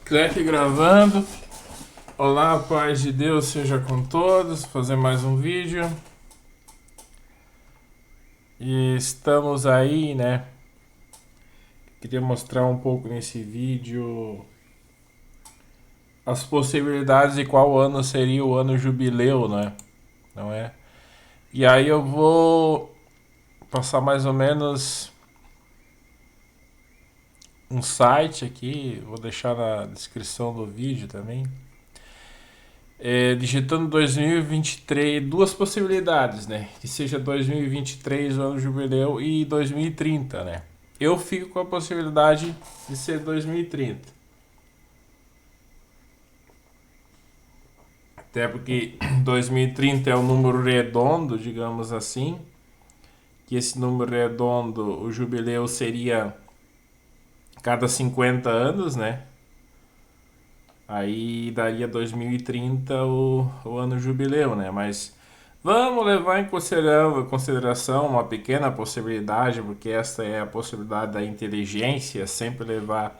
Cleque gravando. Olá, paz de Deus seja com todos. Vou fazer mais um vídeo. E estamos aí, né? Queria mostrar um pouco nesse vídeo as possibilidades de qual ano seria o ano jubileu, né? Não é? E aí eu vou passar mais ou menos um site aqui, vou deixar na descrição do vídeo também. Digitando 2023, duas possibilidades, né? Que seja 2023 o ano jubileu e 2030, né? Eu fico com a possibilidade de ser 2030. Até porque 2030 é um número redondo, digamos assim. Que esse número redondo, o jubileu seria cada 50 anos, né? Aí daria 2030 o ano jubileu, né? Mas vamos levar em consideração uma pequena possibilidade, porque essa é a possibilidade da inteligência, sempre levar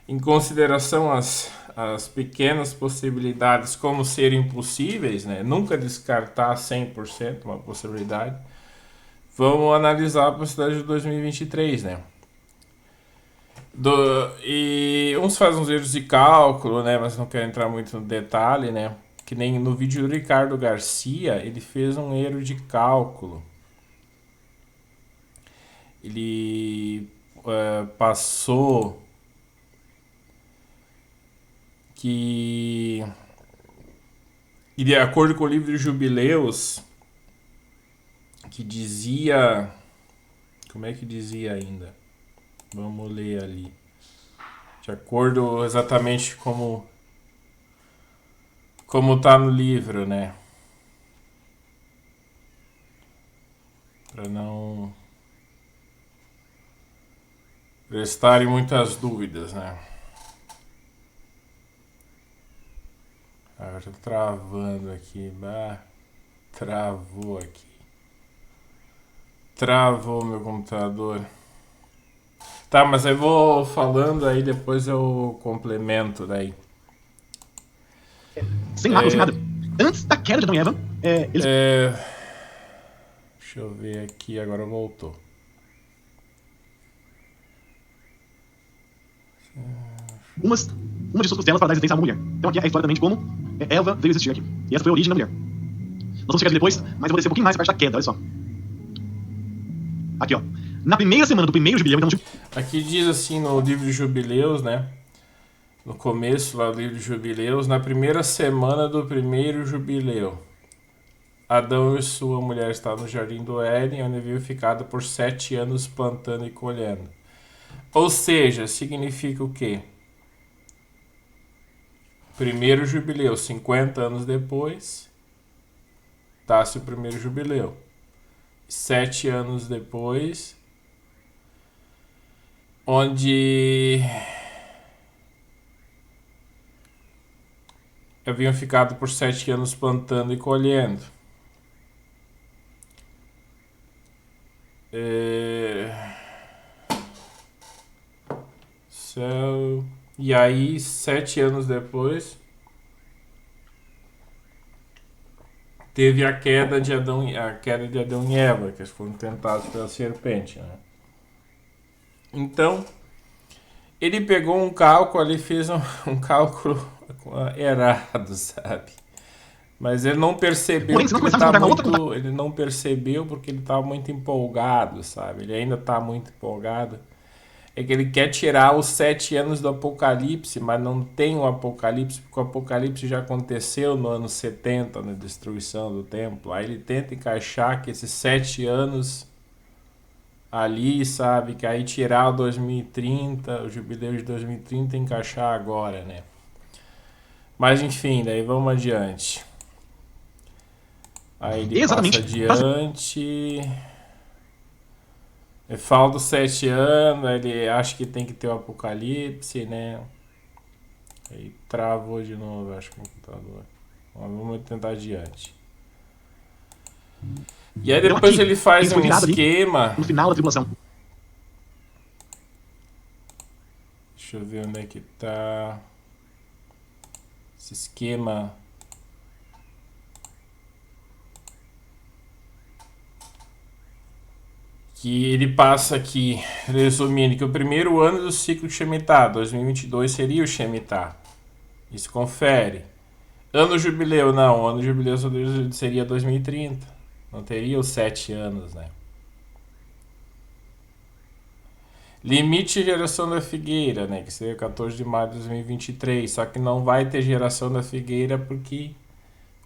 em consideração as pequenas possibilidades como serem possíveis, né? Nunca descartar 100% uma possibilidade. Vamos analisar a possibilidade de 2023, né? E uns fazem uns erros de cálculo, né? Mas não quero entrar muito no detalhe, né? Que nem no vídeo do Ricardo Garcia, ele fez um erro de cálculo. Ele passou que, e de acordo com o livro de Jubileus, que dizia... Como é que dizia ainda? Vamos ler ali. De acordo exatamente como tá no livro, né? Para não restarem muitas dúvidas, né? Agora tá travando aqui. Travou aqui. Travou meu computador. Tá, mas eu vou falando aí, depois eu complemento daí. Sem mácula, sem nada. Antes da queda de Adão e Eva, eles... Deixa eu ver aqui, agora voltou. uma de suas costelas para dar existência a uma mulher. Então aqui é a história também de como Eva veio existir aqui. E essa foi a origem da mulher. Nós vamos chegar aqui depois, mas eu vou descer um pouquinho mais a parte da queda, olha só. Aqui, ó. Na primeira semana do primeiro jubileu, então... Aqui diz assim no livro de Jubileus, né? No começo lá do livro de Jubileus, na primeira semana do primeiro jubileu, Adão e sua mulher estavam no jardim do Éden, onde haviam ficado por 7 anos plantando e colhendo. Ou seja, significa o quê? Primeiro jubileu, 50 anos depois, dá-se o primeiro jubileu. 7 anos depois, onde haviam ficado por 7 anos plantando e colhendo. E aí, 7 anos depois, teve a queda de Adão e Eva, que foram tentados pela serpente, né? Então, ele pegou um cálculo, ele fez um cálculo errado, sabe? Mas ele não percebeu, Porém, se não começarmos a contar uma outra... ele não percebeu porque ele estava muito empolgado, sabe? Ele ainda está muito empolgado. É que ele quer tirar os 7 anos do Apocalipse, mas não tem o Apocalipse, porque o Apocalipse já aconteceu no ano 70, na destruição do templo. Aí ele tenta encaixar que esses 7 anos ali, sabe? Que aí tirar o 2030, o jubileu de 2030 e encaixar agora, né? Mas enfim, daí vamos adiante. Aí ele passa adiante. Ele fala dos 7 anos, ele acha que tem que ter o Apocalipse, né? Aí travou de novo, acho que o computador. Vamos tentar adiante. E aí depois ele faz um esquema. No final da tribulação. Deixa eu ver onde é que tá. esse esquema. Que ele passa aqui, resumindo, que o primeiro ano do ciclo Shemitah, 2022, seria o Shemitah. Isso confere. Ano jubileu, não. Ano jubileu seria 2030. Não teria os 7 anos, né? Limite de geração da figueira, né? Que seria 14 de maio de 2023. Só que não vai ter geração da figueira porque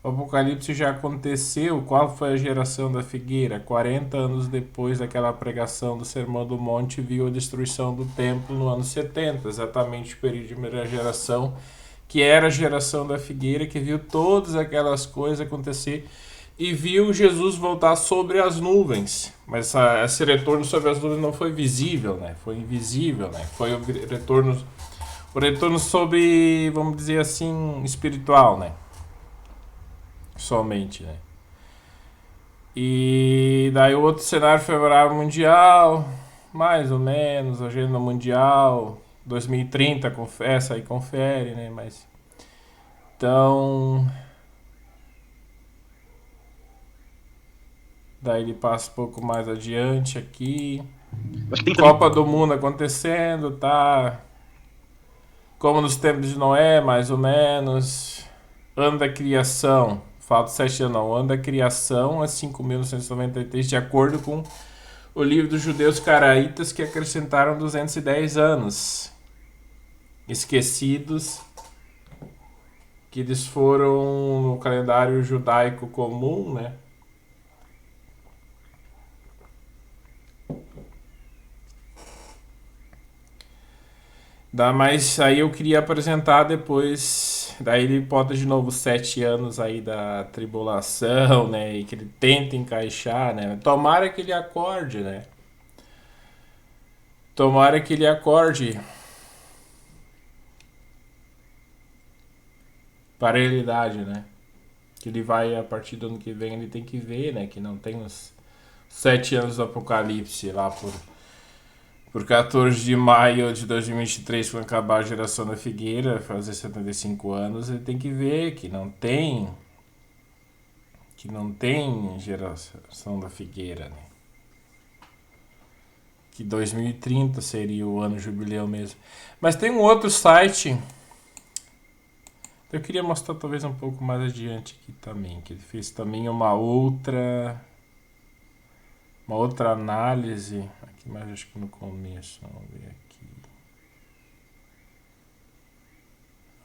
o Apocalipse já aconteceu. Qual foi a geração da figueira? 40 anos depois daquela pregação do Sermão do Monte, viu a destruição do templo no ano 70. Exatamente o período de primeira geração, que era a geração da figueira, que viu todas aquelas coisas acontecer e viu Jesus voltar sobre as nuvens. Mas esse retorno sobre as nuvens não foi visível, né? Foi invisível, né? Foi o retorno sobre, vamos dizer assim, espiritual, né? Somente, né? E daí o outro cenário favorável mundial, mais ou menos, agenda mundial, 2030, essa aí confere, né? Mas então, daí ele passa um pouco mais adiante aqui. Acho que tem Copa do Mundo acontecendo, tá? Como nos tempos de Noé, mais ou menos. Ano da criação. Falta 7 anos, não. Ano da criação é 5.993, de acordo com o livro dos judeus caraítas, que acrescentaram 210 anos. Esquecidos, que eles foram no calendário judaico comum, né? Mas aí eu queria apresentar depois. Daí ele bota de novo 7 anos aí da tribulação, né? E que ele tenta encaixar, né? Tomara que ele acorde, né? Tomara que ele acorde para a realidade, né? Que ele vai, a partir do ano que vem, ele tem que ver, né? Que não tem os 7 anos do Apocalipse lá por 14 de maio de 2023, quando acabar a geração da figueira, fazer 75 anos, ele tem que ver que não tem geração da figueira, né? Que 2030 seria o ano jubileu mesmo. Mas tem um outro site, eu queria mostrar talvez um pouco mais adiante aqui também, que ele fez também uma outra análise aqui, mas acho que no começo, vamos ver aqui.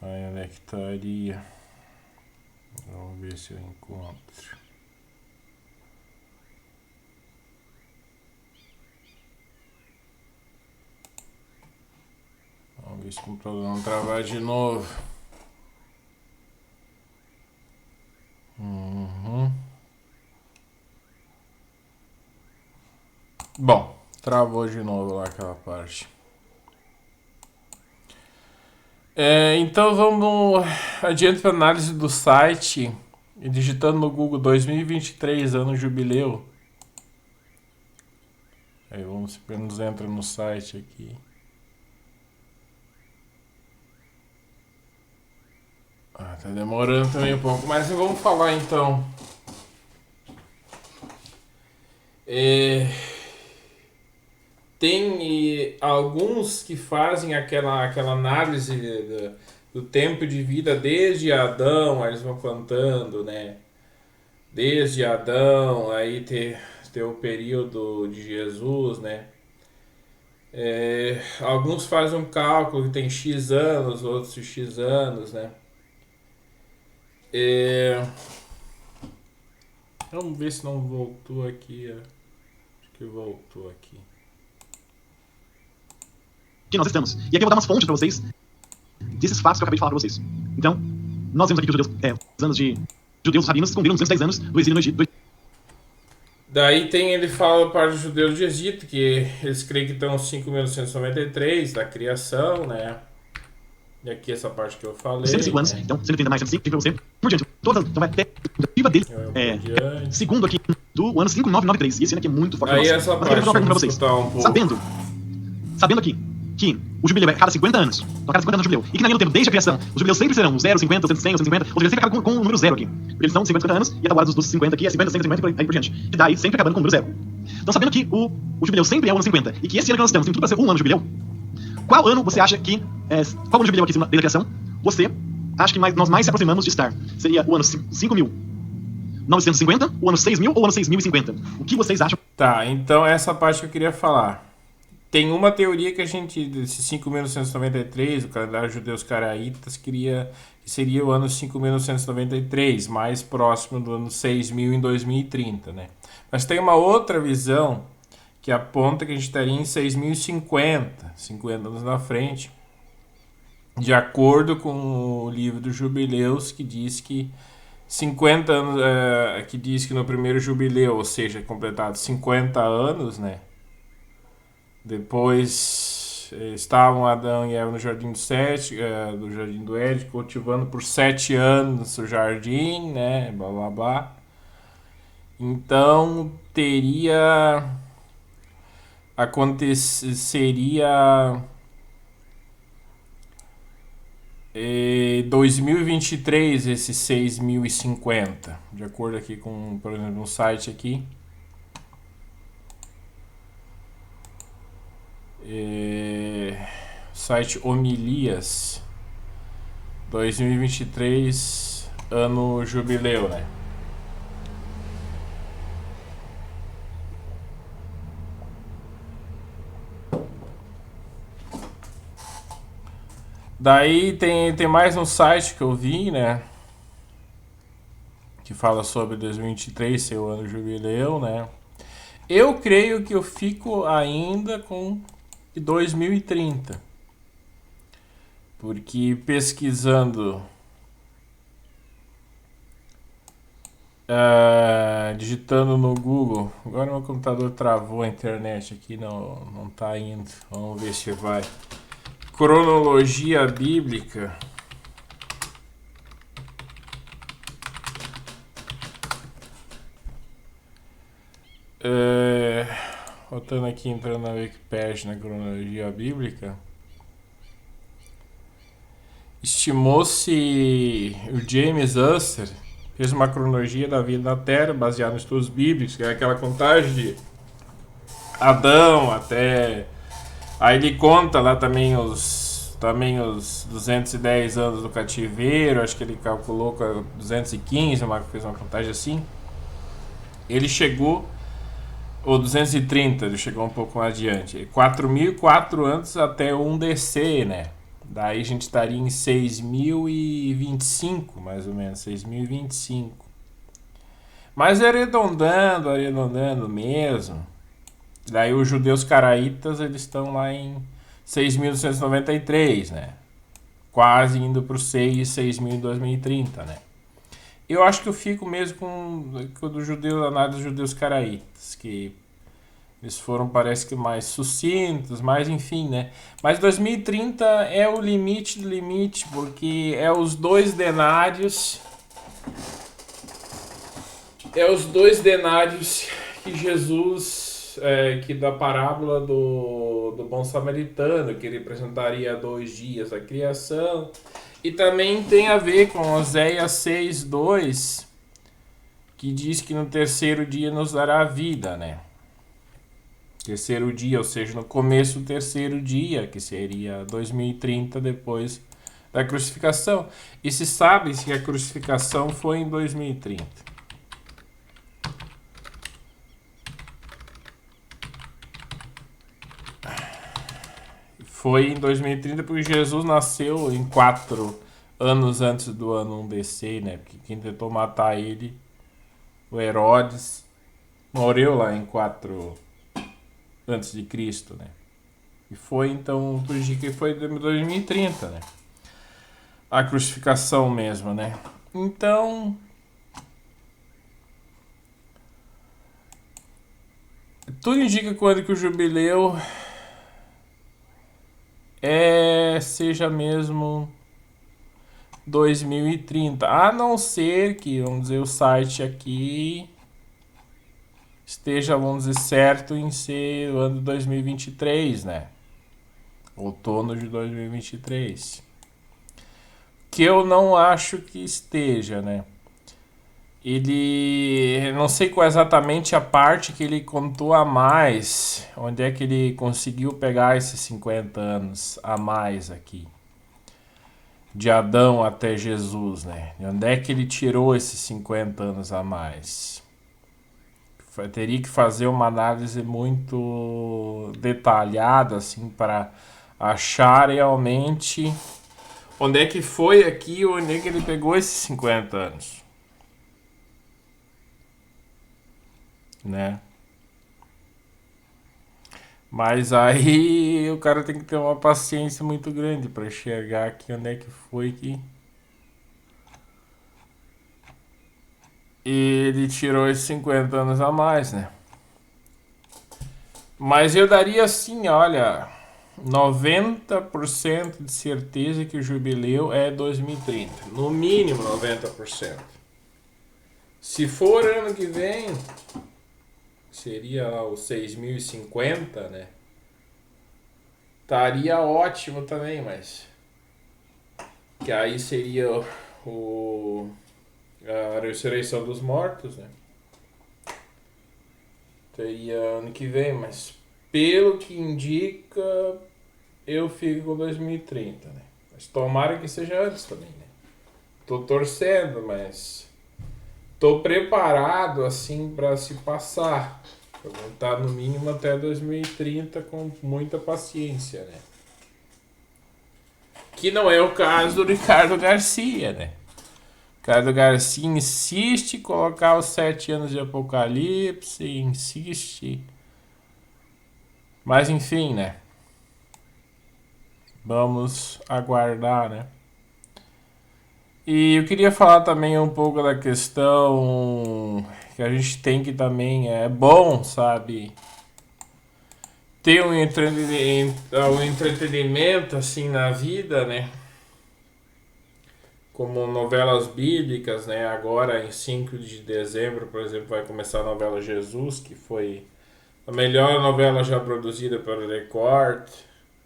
Aí onde é que estaria? Vamos ver se eu encontro. Vamos ver se o computador não travar de novo. Bom, travou de novo lá aquela parte. Então vamos adiante para análise do site, digitando no Google 2023, ano jubileu. Aí vamos, pelo menos entra no site aqui. Tá demorando também um pouco, mas vamos falar então. Tem alguns que fazem aquela análise do tempo de vida desde Adão, aí eles vão contando, né? Desde Adão, aí ter o período de Jesus, né? Alguns fazem um cálculo que tem X anos, outros X anos, né? Vamos ver se não voltou aqui. Acho que voltou aqui. Que nós estamos. E aqui eu vou dar umas fontes para vocês desses fatos que eu acabei de falar para vocês. Então, nós vemos aqui que os anos de judeus rabinos esconderam 210 anos do exílio no Egito. Daí ele fala para os judeus de Egito, que eles creem que estão 5.993 da criação, né? E aqui essa parte que eu falei. 105 anos, então 130 mais 105, para você. Por diante, então vai até a expectativa dele. Segundo aqui, do ano 5993. E esse ano aqui é muito forte. Aí essa parte, mas eu vou fazer uma pergunta para vocês. Sabendo aqui que o jubileu é a cada 50 anos. Então, a cada 50 anos o jubileu. E que na linha do tempo, desde a criação, os jubileus sempre serão 0, 50, 100, 150, ou seja, sempre acaba com o número 0 aqui. Porque eles são 50, 50 anos, e a tabuada dos 50 aqui é 50, 100, 150 e aí por diante. Que daí sempre acabando com o número 0. Então, sabendo que o jubileu sempre é o ano 50, e que esse ano que nós estamos tem tudo para ser um ano de jubileu, qual ano você acha que... qual ano de jubileu aqui desde a criação você acha que nós mais se aproximamos de estar? Seria o ano 5.950, o ano 6.000 ou o ano 6.050? O que vocês acham? Tá, então essa parte que eu queria falar. Tem uma teoria que a gente, desse 5.993, o calendário judeus caraítas, que seria o ano 5.993, mais próximo do ano 6.000 em 2030, né? Mas tem uma outra visão que aponta que a gente estaria em 6.050, 50 anos na frente, de acordo com o livro dos Jubileus, que diz que 50 anos, que diz que no primeiro jubileu, ou seja, completado 50 anos, né? Depois estavam Adão e Eva no jardim do jardim do Éden, cultivando por 7 anos o jardim, né? Blá blá blá. Então aconteceria 2023 esse 6.050, de acordo aqui com, por exemplo, um site aqui. Site Homilias 2023, ano jubileu, né? Daí tem mais um site que eu vi, né? Que fala sobre 2023 ser o ano jubileu, né? Eu creio que eu fico ainda com 2030. Porque pesquisando, digitando no Google, agora meu computador travou a internet aqui, não tá indo. Vamos ver se vai. Cronologia bíblica. Voltando aqui, entrando na Wikipedia, na cronologia bíblica, estimou-se, o James Usser fez uma cronologia da vida da Terra baseada nos estudos bíblicos, que é aquela contagem de Adão até... Aí ele conta lá também os 210 anos do cativeiro, acho que ele calculou com 215, fez uma contagem assim. Ele chegou, ou 230, ele chegou um pouco mais adiante, 4.004 anos até um DC, né? Daí a gente estaria em 6.025, mais ou menos, 6.025. Mas arredondando mesmo. Daí os judeus caraítas, eles estão lá em 6.993, né? Quase indo para os 6.000 em 2030, né? Eu acho que eu fico mesmo com o do judeu, análise dos judeus caraítas, que eles foram, parece que mais sucintos, mas enfim, né? Mas 2030 é o limite do limite, porque é os 2 denários. É os 2 denários que Jesus... que da parábola do bom samaritano, que representaria 2 dias a criação, e também tem a ver com Oséias 6:2, que diz que no terceiro dia nos dará a vida, né? Terceiro dia, ou seja, no começo do terceiro dia, que seria 2030 depois da crucificação. E se sabe que a crucificação foi em 2030. Foi em 2030 porque Jesus nasceu em 4 anos antes do ano 1 DC, né? Porque quem tentou matar ele, o Herodes, morreu lá em 4 antes de Cristo, né? E foi então, por isso que foi em 2030, né? A crucificação mesmo, né? Então, tudo indica quando que o jubileu seja mesmo 2030, a não ser que, vamos dizer, o site aqui esteja, vamos dizer, certo em ser o ano 2023, né? Outono de 2023. Que eu não acho que esteja, né? Ele... não sei qual é exatamente a parte que ele contou a mais. Onde é que ele conseguiu pegar esses 50 anos a mais aqui. De Adão até Jesus, né? De onde é que ele tirou esses 50 anos a mais? Teria que fazer uma análise muito detalhada, assim, para achar realmente onde é que foi aqui, onde é que ele pegou esses 50 anos, né? Mas aí o cara tem que ter uma paciência muito grande para enxergar aqui onde é que foi que ele tirou esses 50 anos a mais, né? Mas eu daria assim, olha, 90% de certeza que o jubileu é 2030. No mínimo 90%. Se for ano que vem, seria lá o 6050, né? Estaria ótimo também, mas que aí seria o a ressurreição dos mortos, né? Teria ano que vem, mas pelo que indica, eu fico com 2030, né? Mas tomara que seja antes também, né? Tô torcendo, mas tô preparado assim para se passar. Eu vou estar no mínimo até 2030 com muita paciência, né? Que não é o caso do Ricardo Garcia, né? Ricardo Garcia insiste em colocar os 7 anos de Apocalipse, insiste. Mas enfim, né? Vamos aguardar, né? E eu queria falar também um pouco da questão que a gente tem que também é bom, sabe? Ter um entretenimento assim na vida, né? Como novelas bíblicas, né? Agora em 5 de dezembro, por exemplo, vai começar a novela Jesus, que foi a melhor novela já produzida pelo Record.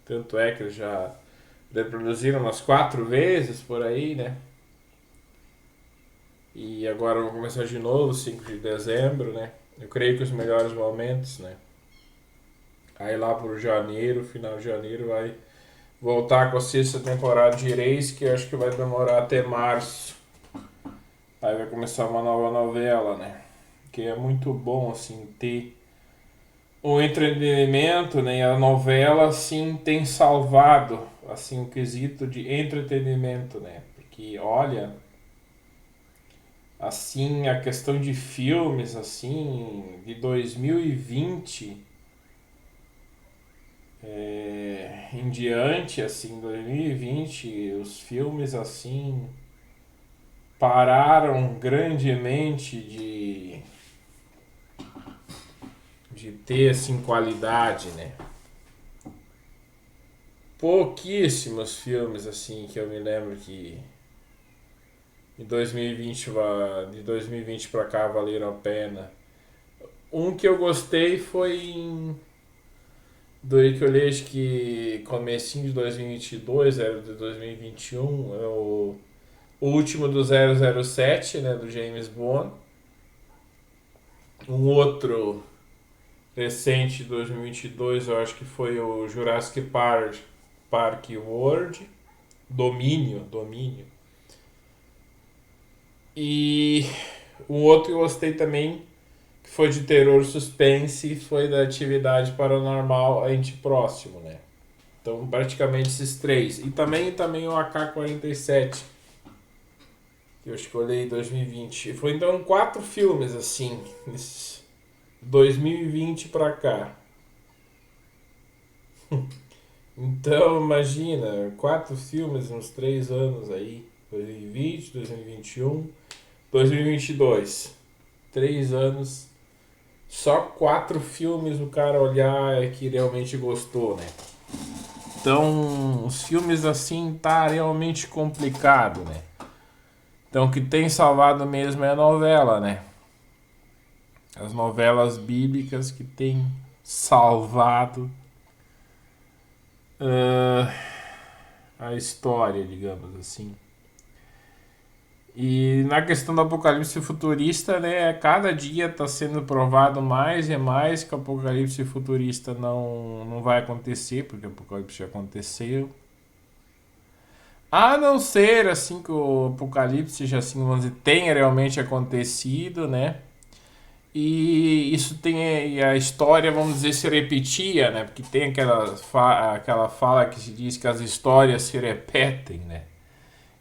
Tanto é que eles já reproduziram umas 4 vezes por aí, né? E agora vão começar de novo, 5 de dezembro, né? Eu creio que os melhores momentos, né? Aí lá por janeiro, final de janeiro, vai voltar com a sexta temporada de Reis, que eu acho que vai demorar até março. Aí vai começar uma nova novela, né? Que é muito bom, assim, ter o entretenimento, né? E a novela, assim, tem salvado, assim, o quesito de entretenimento, né? Porque, olha, assim, a questão de filmes, assim, de 2020 em diante, assim, 2020, os filmes, assim, pararam grandemente de ter, assim, qualidade, né? Pouquíssimos filmes, assim, que eu me lembro que de 2020, de 2020 pra cá valeram a pena. Um que eu gostei foi do que eu li, acho que comecinho de 2022, era de 2021, é o último do 007, né, do James Bond. Um outro recente de 2022, eu acho que foi o Jurassic Park World, Domínio. E um outro que eu gostei também, que foi de terror suspense, foi da Atividade Paranormal Ente Próximo, né? Então, praticamente esses três. E também o AK-47, que eu escolhi em 2020. Foi então 4 filmes, assim, nesses 2020 pra cá. Então, imagina, 4 filmes nos 3 anos aí. 2020, 2021, 2022. 3 anos. Só 4 filmes o cara olhar é que realmente gostou, né? Então, os filmes assim tá realmente complicado, né? Então, o que tem salvado mesmo é a novela, né? As novelas bíblicas que tem salvado ah, a história, digamos assim. E na questão do apocalipse futurista, né, cada dia está sendo provado mais e mais que o apocalipse futurista não vai acontecer, porque o apocalipse já aconteceu. A não ser assim que o apocalipse já assim, vamos dizer, tenha realmente acontecido, né? E isso tem e a história, vamos dizer, se repetia, né? Porque tem aquela fala que se diz que as histórias se repetem, né?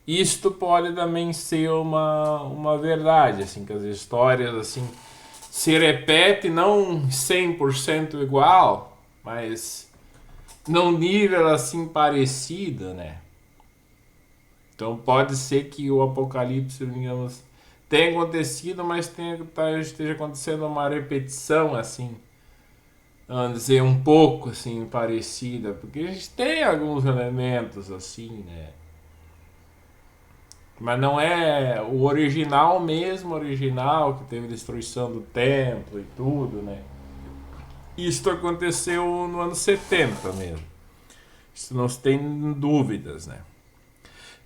Isto pode também ser uma verdade, assim, que as histórias assim se repetem, não 100% igual, mas num nível assim parecido, né? Então pode ser que o apocalipse, digamos, tenha acontecido, mas esteja acontecendo uma repetição assim, vamos dizer, um pouco assim parecida, porque a gente tem alguns elementos assim, né? Mas não é o original mesmo, original, que teve destruição do templo e tudo, né? Isso aconteceu no ano 70 mesmo. Isso não se tem dúvidas, né?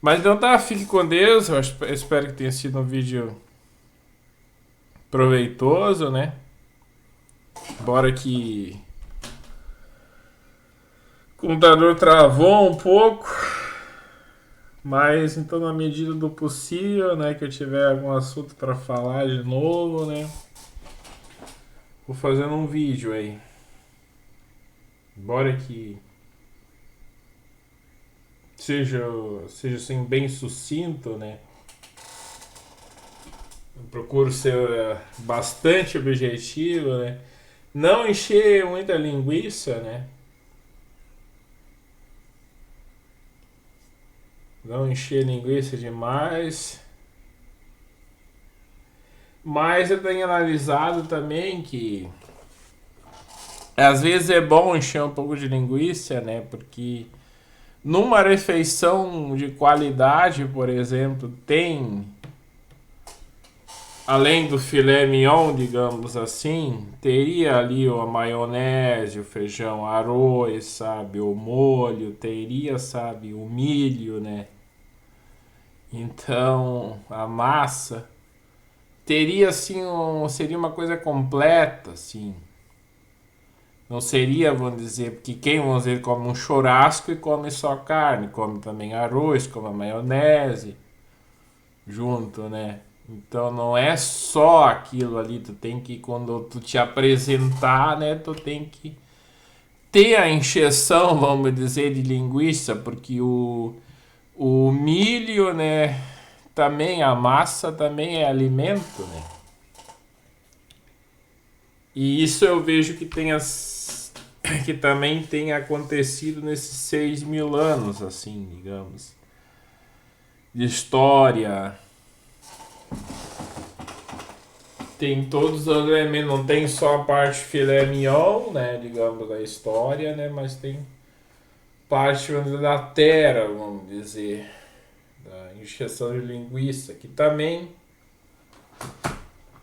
Mas então tá, fique com Deus. Eu espero que tenha sido um vídeo proveitoso, né? Embora que o computador travou um pouco. Mas então, na medida do possível, né? Que eu tiver algum assunto para falar de novo, né? Vou fazendo um vídeo aí. Embora que seja assim, bem sucinto, né? Eu procuro ser bastante objetivo, né? Não encher muita linguiça, né? Não encher linguiça demais. Mas eu tenho analisado também que às vezes é bom encher um pouco de linguiça, né? Porque numa refeição de qualidade, por exemplo, tem, além do filé mignon, digamos assim, teria ali a maionese, o feijão, arroz, sabe, o molho, teria, sabe, o milho, né? Então, a massa teria assim, seria uma coisa completa, assim. Não seria, vamos dizer, porque quem, vamos dizer, come um churrasco e come só carne, come também arroz, come a maionese junto, né? Então não é só aquilo ali, tu tem que, quando tu te apresentar, né, tu tem que ter a encheção, vamos dizer, de linguiça, porque o milho, né, também, a massa também é alimento, né? E isso eu vejo que que também tem acontecido nesses 6.000 anos, assim, digamos, de história. Tem todos os elementos, não tem só a parte filé mignon, né, digamos, da história, né, mas tem parte, vamos dizer, da terra, vamos dizer, da injeção de linguiça, que também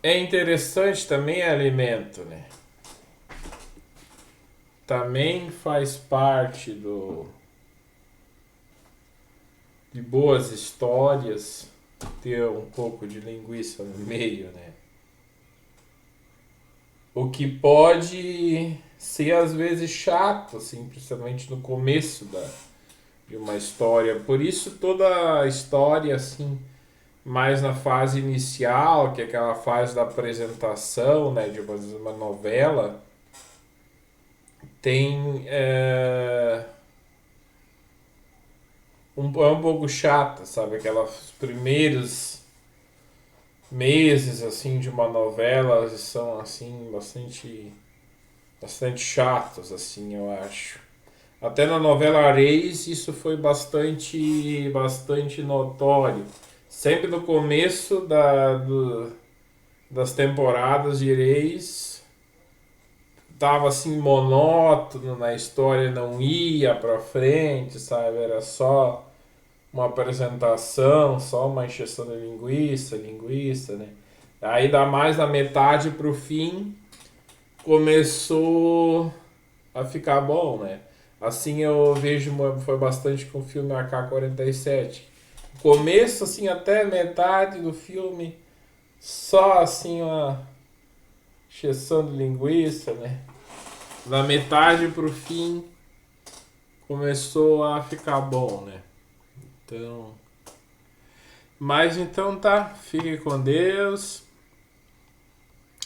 é interessante, também é alimento, né? Também faz parte de boas histórias ter um pouco de linguiça no meio, né? O que pode ser às vezes chato, assim, principalmente no começo de uma história. Por isso toda a história, assim, mais na fase inicial, que é aquela fase da apresentação, né, de uma novela, tem é um pouco chata, sabe? Aqueles primeiros meses assim de uma novela são assim bastante chatos, assim, eu acho. Até na novela Reis isso foi bastante notório. Sempre no começo das temporadas de Reis tava assim monótono na história, não ia pra frente, sabe? Era só uma apresentação, só uma encheção de linguiça, né? Aí dá mais da metade pro fim, começou a ficar bom, né? Assim eu vejo, foi bastante com o filme AK-47. Começo, assim, até metade do filme, só assim uma encheção de linguiça, né? Da metade pro fim, começou a ficar bom, né? Então... Mas então tá, fique com Deus.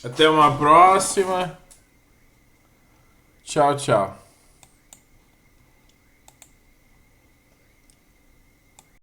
Até uma próxima. Tchau, tchau.